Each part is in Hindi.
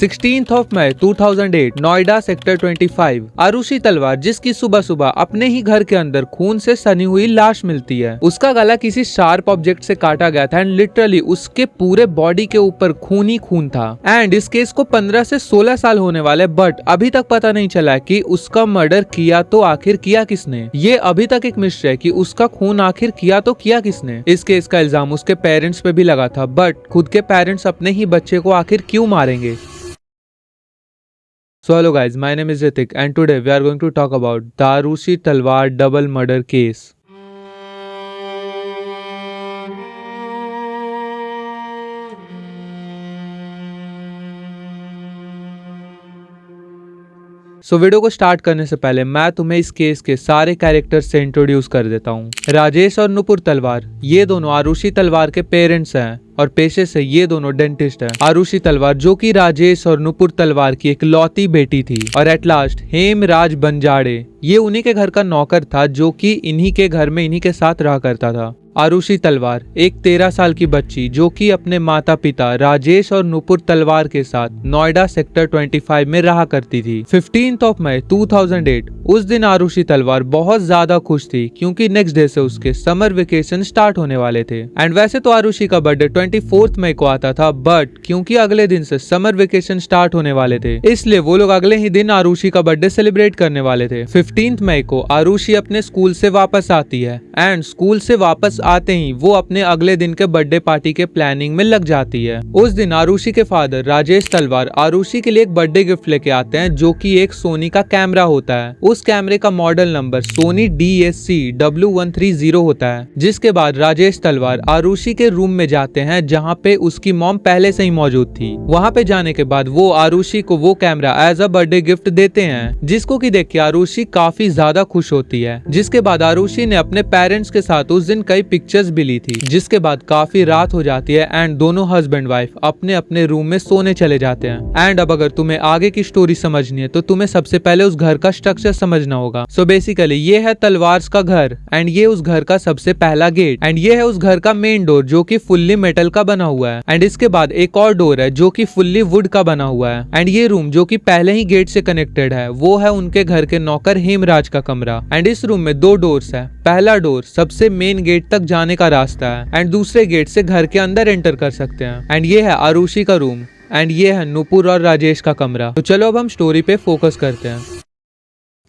16 मई 2008 नोएडा सेक्टर 25 आरुषि तलवार, जिसकी सुबह सुबह अपने ही घर के अंदर खून से सनी हुई लाश मिलती है। उसका गला किसी शार्प ऑब्जेक्ट से काटा गया था एंड लिटरली उसके पूरे बॉडी के ऊपर खून ही खून था। एंड इस केस को 15 से 16 साल होने वाले, बट अभी तक पता नहीं चला कि उसका मर्डर किया तो आखिर किया किसने। ये अभी तक एक मिस्ट्री है कि उसका खून आखिर किया तो किया किसने। इस केस का इल्जाम उसके पेरेंट्स पे भी लगा था, बट खुद के पेरेंट्स अपने ही बच्चे को आखिर क्यों मारेंगे। So hello guys, my name is Ritik and today we are going to talk about the Arushi Talwar double murder case. Video को स्टार्ट करने से पहले मैं तुम्हें इस केस के सारे कैरेक्टर्स से इंट्रोड्यूस कर देता हूँ। राजेश और नुपुर तलवार, ये दोनों आरुषि तलवार के पेरेंट्स हैं और पेशे से ये दोनों डेंटिस्ट हैं। आरुषि तलवार जो कि राजेश और नुपुर तलवार की एक लौती बेटी थी, और एट लास्ट हेमराज बंजाड़े, ये उन्हीं के घर का नौकर था जो कि इन्हीं के घर में इन्हीं के साथ रहा करता था। आरुषि तलवार एक 13 साल की बच्ची जो कि अपने माता पिता राजेश और नुपुर तलवार के साथ नोएडा सेक्टर 25 में रहा करती थी। 15 मई 2008 उस दिन आरुषि तलवार बहुत ज्यादा खुश थी क्योंकि नेक्स्ट डे से उसके समर वेकेशन स्टार्ट होने वाले थे। एंड वैसे तो आरुषि का बर्थडे 24 मई को आता था, बट क्योंकि अगले दिन से समर वेकेशन स्टार्ट होने वाले थे, इसलिए वो लोग अगले ही दिन आरुषि का बर्थडे सेलिब्रेट करने वाले थे। 15 मई को आरुषि अपने स्कूल से वापस आती है एंड स्कूल से वापस आते ही वो अपने अगले दिन के बर्थडे पार्टी के प्लानिंग में लग जाती है। उस दिन आरुषि के फादर राजेश तलवार आरुषि के लिए एक बर्थडे गिफ्ट लेके आते हैं जो कि एक सोनी का कैमरा होता है। उस कैमरे का model number Soni DSC W130 होता है। जिसके बाद राजेश तलवार आरुषि के रूम में जाते हैं जहाँ पे उसकी मॉम पहले से ही मौजूद थी। वहाँ पे जाने के बाद वो आरुषि को वो camera as a birthday gift देते हैं, जिसको कि देख के आरुषि काफी ज्यादा खुश होती है। जिसके बाद आरुषि ने अपने पेरेंट्स के साथ उस दिन कई पिक्चर्स भी ली थी। जिसके बाद काफी रात हो जाती है एंड दोनों हस्बैंड वाइफ अपने अपने रूम में सोने चले जाते हैं। एंड अब अगर तुम्हें आगे की स्टोरी समझनी है तो तुम्हें सबसे पहले उस घर का स्ट्रक्चर समझना होगा। सो बेसिकली ये है तलवार्स का घर एंड ये उस घर का सबसे पहला गेट एंड ये है उस घर का मेन डोर जो कि फुल्ली मेटल का बना हुआ है। एंड इसके बाद एक और डोर है जो कि फुल्ली वुड का बना हुआ है। एंड ये रूम जो कि पहले ही गेट से कनेक्टेड है वो है उनके घर के नौकर हेमराज का कमरा। एंड इस रूम में 2 डोर्स है। पहला डोर सबसे मेन गेट तक जाने का रास्ता है एंड दूसरे गेट से घर के अंदर एंटर कर सकते हैं। एंड ये है आरुषि का रूम एंड ये है नुपुर और राजेश का कमरा। तो चलो अब हम स्टोरी पे फोकस करते हैं।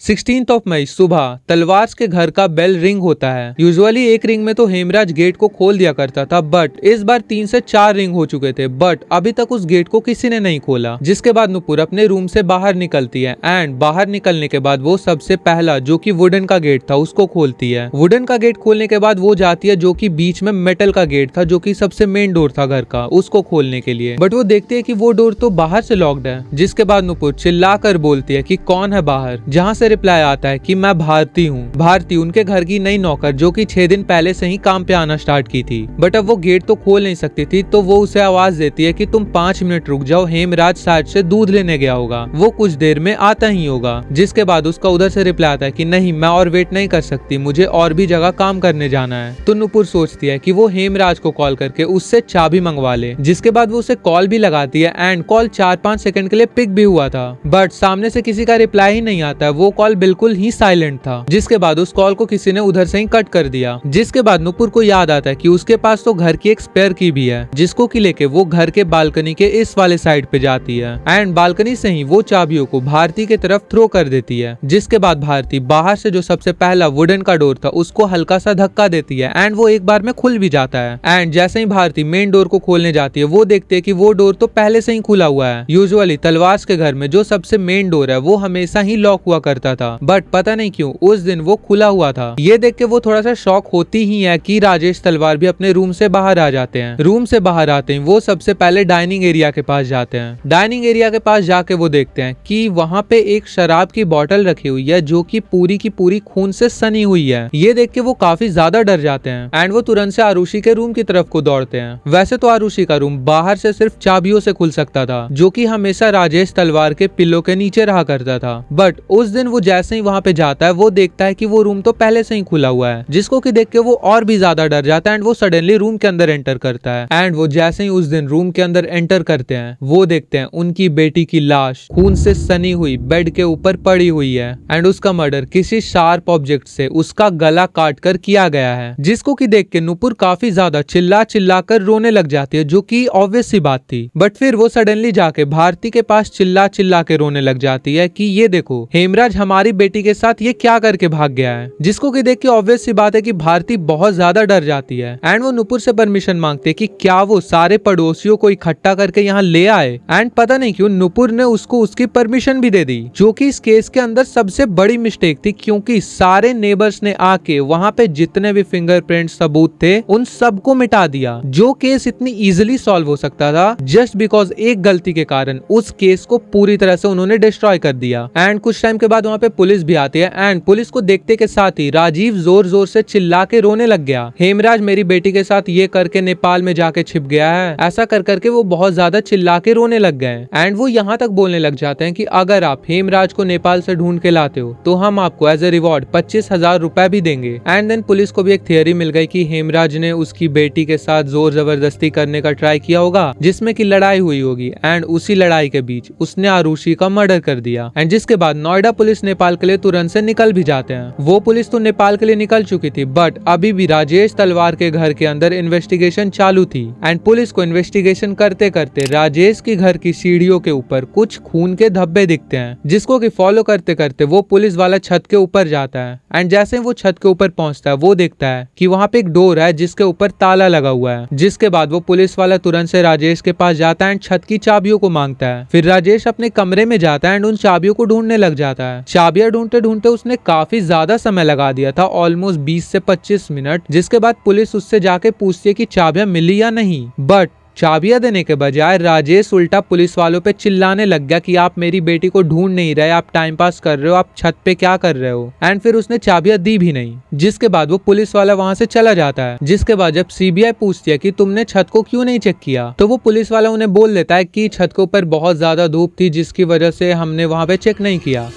16 मई सुबह तलवार्स के घर का बेल रिंग होता है। यूजुअली एक रिंग में तो हेमराज गेट को खोल दिया करता था, बट इस बार 3 से 4 रिंग हो चुके थे, बट अभी तक उस गेट को किसी ने नहीं खोला। जिसके बाद नुपुर अपने रूम से बाहर निकलती है एंड बाहर निकलने के बाद वो सबसे पहला जो कि वुडन का गेट था उसको खोलती है। वुडन का गेट खोलने के बाद वो जाती है जो कि बीच में मेटल का गेट था जो कि सबसे मेन डोर था घर का, उसको खोलने के लिए। बट वो देखती है कि वो डोर तो बाहर से लॉक्ड है। जिसके बाद नुपुर चिल्ला कर बोलती है कि कौन है बाहर, जहाँ से रिप्लाई आता है कि मैं भारती हूँ। भारती उनके घर की नई नौकर जो कि 6 दिन पहले से ही काम पे आना स्टार्ट की थी, बट अब वो गेट तो खोल नहीं सकती थी, तो वो उसे आवाज देती है कि तुम 5 मिनट रुक जाओ, हेमराज शायद से दूध लेने गया होगा, वो कुछ देर में आता ही होगा। जिसके बाद उसका उधर से रिप्लाई आता है कि नहीं, मैं और वेट नहीं कर सकती, मुझे और भी जगह काम करने जाना है। तो नुपुर सोचती है कि वो हेमराज को कॉल करके उससे चाबी मंगवा ले। जिसके बाद वो उसे कॉल भी लगाती है एंड कॉल 4-5 सेकंड के लिए पिक भी हुआ था, बट सामने से किसी का रिप्लाई ही नहीं आता है। वो कॉल बिल्कुल ही साइलेंट था। जिसके बाद उस कॉल को किसी ने उधर से ही कट कर दिया। जिसके बाद नुपुर को याद आता है कि उसके पास तो घर की एक स्पेयर की भी है, जिसको कि लेके वो घर के बालकनी के इस वाले साइड पे जाती है एंड बालकनी से ही वो चाबियों को भारती के तरफ थ्रो कर देती है। जिसके बाद भारती बाहर से जो सबसे पहला वुडन का डोर था उसको हल्का सा धक्का देती है एंड वो एक बार में खुल भी जाता है। एंड जैसे ही भारती मेन डोर को खोलने जाती है वो देखते है कि वो डोर तो पहले से ही खुला हुआ है। यूजुअली तलवार्स के घर में जो सबसे मेन डोर है वो हमेशा ही लॉक हुआ करता था, बट पता नहीं क्यों उस दिन वो खुला हुआ था। ये देख के वो थोड़ा सा शॉक होती ही है कि राजेश तलवार भी अपने रूम से बाहर आ जाते हैं। रूम से बाहर आते ही वो सबसे पहले डाइनिंग एरिया के पास जाते हैं। डाइनिंग एरिया के पास जाके वो देखते हैं कि वहाँ पे एक शराब की बोतल रखी हुई है जो कि पूरी की पूरी खून से सनी हुई है। ये देख के वो काफी ज्यादा डर जाते हैं एंड वो तुरंत से आरुषि के रूम की तरफ को दौड़ते हैं। वैसे तो आरुषि का रूम बाहर से सिर्फ चाबियों से खुल सकता था, जो कि हमेशा राजेश तलवार के पिल्लो के नीचे रहा करता था, बट उस दिन वो जैसे ही वहाँ पे जाता है वो देखता है कि वो रूम तो पहले से ही खुला हुआ है, जिसको कि देख के वो और भी ज्यादा डर जाता है एंड वो सडनली रूम के अंदर एंटर करता है। एंड वो जैसे ही उस दिन रूम के अंदर एंटर करते हैं वो देखते हैं उनकी बेटी की लाश खून से सनी हुई बेड के ऊपर पड़ी हुई है एंड उसका मर्डर किसी शार्प ऑब्जेक्ट से उसका गला काट कर किया गया है, जिसको कि देख के नुपुर काफी ज्यादा चिल्ला चिल्ला कर रोने लग जाती है, जो कि ऑब्वियस सी बात थी। बट फिर वो सडनली जाके भारती के पास चिल्ला चिल्ला के रोने लग जाती है कि ये देखो हेमराज हमारी बेटी के साथ ये क्या करके भाग गया है, जिसको कि देख के ऑब्वियस सी बात है कि भारती बहुत ज्यादा डर जाती है एंड वो नुपुर से परमिशन मांगते है कि क्या वो सारे पड़ोसियों को इकट्ठा करके यहाँ ले आए। एंड पता नहीं क्यों नुपुर ने उसको उसकी परमिशन भी दे दी, जो कि इस केस के अंदर सबसे बड़ी मिस्टेक थी, क्योंकि सारे नेबर्स ने आके वहाँ पे जितने भी फिंगरप्रिंट सबूत थे उन सबको मिटा दिया। जो केस इतनी इजिली सॉल्व हो सकता था, जस्ट बिकॉज एक गलती के कारण उस केस को पूरी तरह से उन्होंने डिस्ट्रॉय कर दिया। एंड कुछ टाइम के बाद वहाँ पे पुलिस भी आती है एंड पुलिस को देखते के साथ ही राजीव जोर जोर से चिल्ला के रोने लग गया, हेमराज मेरी बेटी के साथ ये करके नेपाल में जाके छिप गया है, ऐसा कर करके वो बहुत ज्यादा चिल्ला के रोने लग गए। एंड वो यहाँ तक बोलने लग जाते हैं कि अगर आप हेमराज को नेपाल से ढूंढ के लाते हो तो हम आपको एज ए रिवॉर्ड 25,000 रुपए भी देंगे। एंड देन पुलिस को भी एक थियरी मिल गई कि हेमराज ने उसकी बेटी के साथ जोर जबरदस्ती करने का ट्राई किया होगा, जिसमें की लड़ाई हुई होगी एंड उसी लड़ाई के बीच उसने आरुषि का मर्डर कर दिया। एंड जिसके बाद नोएडा पुलिस नेपाल के लिए तुरंत से निकल भी जाते हैं। वो पुलिस तो नेपाल के लिए निकल चुकी थी, बट अभी भी राजेश तलवार के घर के अंदर इन्वेस्टिगेशन चालू थी। एंड पुलिस को इन्वेस्टिगेशन करते करते राजेश के घर की सीढ़ियों के ऊपर कुछ खून के धब्बे दिखते हैं, जिसको कि फॉलो करते करते वो पुलिस वाला छत के ऊपर जाता है। एंड जैसे वो छत के ऊपर पहुंचता है वो देखता है कि वहाँ पे एक डोर है जिसके ऊपर ताला लगा हुआ है। जिसके बाद वो पुलिस वाला तुरंत से राजेश के पास जाता है एंड छत की चाबियों को मांगता है। फिर राजेश अपने कमरे में जाता है एंड उन चाबियों को ढूंढने लग जाता है। चाबियां ढूंढते ढूंढते उसने काफी ज्यादा समय लगा दिया था, ऑलमोस्ट 20 से 25 मिनट। जिसके बाद पुलिस उससे जाके पूछती है कि चाबियां मिली या नहीं, बट चाबियां देने के बजाय राजेश उल्टा पुलिस वालों पे चिल्लाने लग गया कि आप मेरी बेटी को ढूंढ नहीं रहे, आप टाइम पास कर रहे हो, आप छत पे क्या कर रहे हो। एंड फिर उसने चाबियां दी भी नहीं। जिसके बाद वो पुलिस वाला वहां से चला जाता है। जिसके बाद जब सीबीआई पूछती है कि तुमने छत को क्यों नहीं चेक किया, तो वो पुलिस वाला उन्हें बोल देता है कि छत के ऊपर बहुत ज्यादा धूप थी, जिसकी वजह से हमने वहां पे चेक नहीं किया।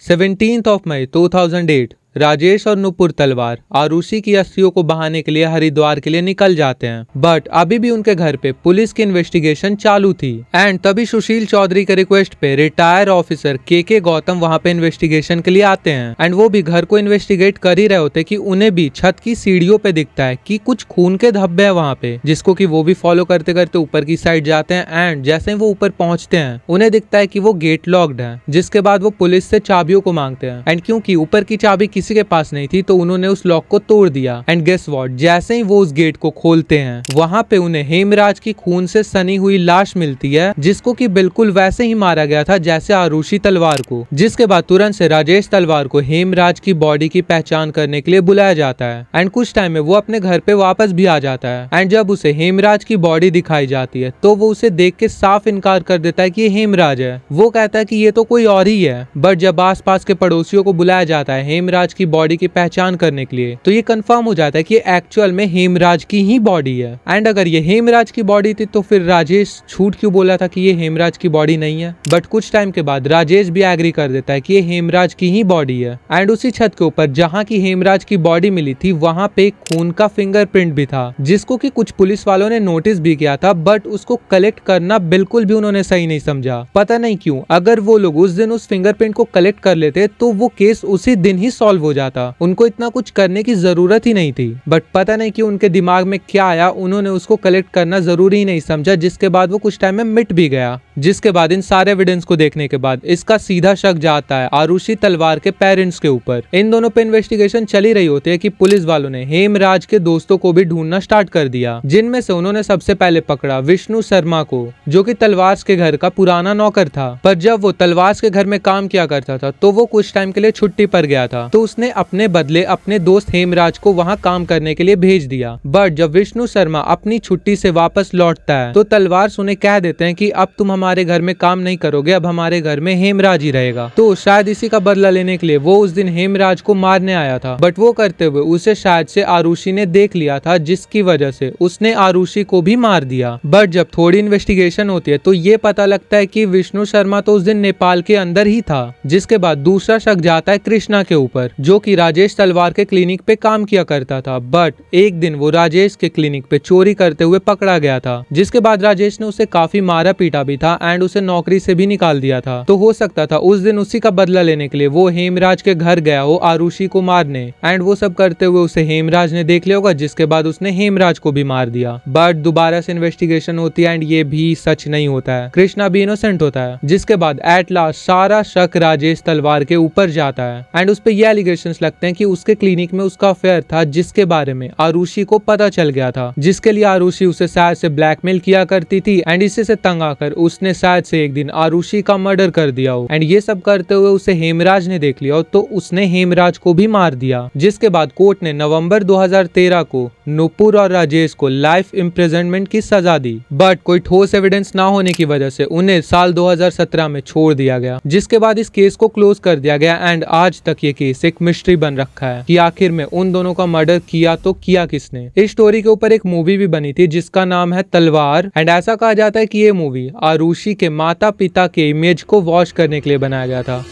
17 मई 2008 राजेश और नुपुर तलवार आरुषि की अस्थियों को बहाने के लिए हरिद्वार के लिए निकल जाते हैं, बट अभी भी उनके घर पे पुलिस की इन्वेस्टिगेशन चालू थी। एंड तभी सुशील चौधरी के रिक्वेस्ट पे रिटायर ऑफिसर के गौतम वहां पे इन्वेस्टिगेशन के लिए आते हैं। एंड वो भी घर को इन्वेस्टिगेट कर ही रहे होते कि उन्हें भी छत की सीढ़ियों पे दिखता है कि कुछ खून के धब्बे हैं वहां पे, जिसको कि वो भी फॉलो करते करते ऊपर की साइड जाते हैं। एंड जैसे वो ऊपर पहुंचते हैं उन्हें दिखता है कि वो गेट लॉक्ड है। जिसके बाद वो पुलिस से चाबियों को मांगते हैं एंड क्योंकि ऊपर की चाबी किसी के पास नहीं थी तो उन्होंने उस लॉक को तोड़ दिया। एंड गेस व्हाट, जैसे ही वो उस गेट को खोलते हैं वहां पे उन्हें हेमराज की खून से सनी हुई लाश मिलती है, जिसको कि बिल्कुल वैसे ही मारा गया था जैसे आरुषि तलवार को। जिसके बाद तुरंत से राजेश तलवार को हेमराज की बॉडी की पहचान करने के लिए बुलाया जाता है। एंड कुछ टाइम में वो अपने घर पे वापस भी आ जाता है। एंड जब उसे हेमराज की बॉडी दिखाई जाती है तो वो उसे देख के साफ इनकार कर देता है कि ये हेमराज है। वो कहता है कि ये तो कोई और ही है। बट जब आस पास के पड़ोसियों को बुलाया जाता है हेमराज की बॉडी की पहचान करने के लिए, तो ये कंफर्म हो जाता है कि एक्चुअल में हेमराज की ही बॉडी है। एंड अगर ये हेमराज की बॉडी थी तो फिर राजेश झूठ क्यों बोला था कि ये हेमराज की बॉडी नहीं है। बट कुछ टाइम के बाद राजेश भी एग्री कर देता है कि ये हेमराज की ही बॉडी है। एंड उसी छत के ऊपर जहाँ की हेमराज की बॉडी मिली थी वहाँ पे खून का फिंगरप्रिंट भी था, जिसको कि कुछ पुलिस वालों ने नोटिस भी किया था, बट उसको कलेक्ट करना बिल्कुल भी उन्होंने सही नहीं समझा। पता नहीं क्यों, अगर वो लोग उस दिन उस फिंगरप्रिंट को कलेक्ट कर लेते तो वो केस उसी दिन ही सॉल्व हो जाता, उनको इतना कुछ करने की जरूरत ही नहीं थी। बट पता नहीं क्यों उनके दिमाग में क्या आया, उन्होंने उसको कलेक्ट करना जरूरी ही नहीं समझा, जिसके बाद वो कुछ टाइम में मिट भी गया। जिसके बाद इन सारे एविडेंस को देखने के बाद इसका सीधा शक जाता है आरुषि तलवार के पेरेंट्स के ऊपर। इन दोनों पे इन्वेस्टिगेशन चली रही होती है कि पुलिस वालों ने हेमराज के दोस्तों को भी ढूंढना स्टार्ट कर दिया, जिनमें से उन्होंने सबसे पहले पकड़ा विष्णु शर्मा को, जो कि तलवार के घर का पुराना नौकर था। पर जब वो तलवार के घर में काम किया करता था तो वो कुछ टाइम के लिए छुट्टी पर गया था, तो उसने अपने बदले अपने दोस्त हेमराज को वहाँ काम करने के लिए भेज दिया। बट जब विष्णु शर्मा अपनी छुट्टी से वापस लौटता है तो तलवार उन्हें कह देते हैं कि अब तुम हमारे घर में काम नहीं करोगे, अब हमारे घर में हेमराज ही रहेगा। तो शायद इसी का बदला लेने के लिए वो उस दिन हेमराज को मारने आया था। बट वो करते हुए उसे शायद से आरुषि ने देख लिया था, जिसकी वजह से उसने आरुषि को भी मार दिया। बट जब थोड़ी इन्वेस्टिगेशन होती है तो ये पता लगता है कि विष्णु शर्मा तो उस दिन नेपाल के अंदर ही था। जिसके बाद दूसरा शक जाता है कृष्णा के ऊपर, जो कि राजेश तलवार के क्लिनिक पे काम किया करता था। बट एक दिन वो राजेश के क्लिनिक पे चोरी करते हुए पकड़ा गया था, जिसके बाद राजेश ने उसे काफी मारा पीटा भी था एंड उसे नौकरी से भी निकाल दिया था। तो हो सकता था उस दिन उसी का बदला लेने के लिए वो हेमराज के घर गया हो आरुषि को मारने, एंड वो सब करते हुए उसे हेमराज ने देख लिया होगा, जिसके बाद उसने हेमराज को भी मार दिया। बट दोबारा से इन्वेस्टिगेशन होती है एंड ये भी सच नहीं होता है, कृष्णा भी इनोसेंट होता है। जिसके बाद एट लास्ट सारा शक राजेश तलवार के ऊपर जाता है एंड उस पे ये एलिगेशंस लगते हैं कि उसके क्लिनिक में उसका अफेयर था, जिसके बारे में आरुषि को पता चल गया था, जिसके लिए आरुषि उसे शायद से ब्लैकमेल किया करती थी एंड इसी से तंग आकर उसने शायद से एक दिन आरुषि का मर्डर कर दिया हो। एंड ये सब करते हुए उसे हेमराज ने देख लिया हो, तो उसने हेमराज को भी मार दिया। जिसके बाद कोर्ट ने नवंबर 2013 को नुपुर और राजेश को लाइफ इम्प्रिजनमेंट की सजा दी। बट कोई ठोस एविडेंस ना होने की वजह से उन्हें साल 2017 में छोड़ दिया गया, जिसके बाद इस केस को क्लोज कर दिया गया एंड आज तक ये केस एक मिस्ट्री बन रखा है कि आखिर में उन दोनों का मर्डर किया तो किया किसने। इस स्टोरी के ऊपर एक मूवी भी बनी थी जिसका नाम है तलवार, एंड ऐसा कहा जाता है कि ये मूवी आरुषि के माता पिता के इमेज को वॉश करने के लिए बनाया गया था।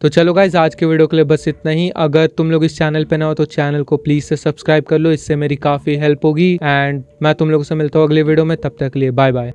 तो चलो गाइज, आज के वीडियो के लिए बस इतना ही। अगर तुम लोग इस चैनल पे ना हो तो चैनल को प्लीज से सब्सक्राइब कर लो, इससे मेरी काफी हेल्प होगी। एंड मैं तुम लोगों से मिलता हूँ अगले वीडियो में, तब तक के लिए बाय बाय।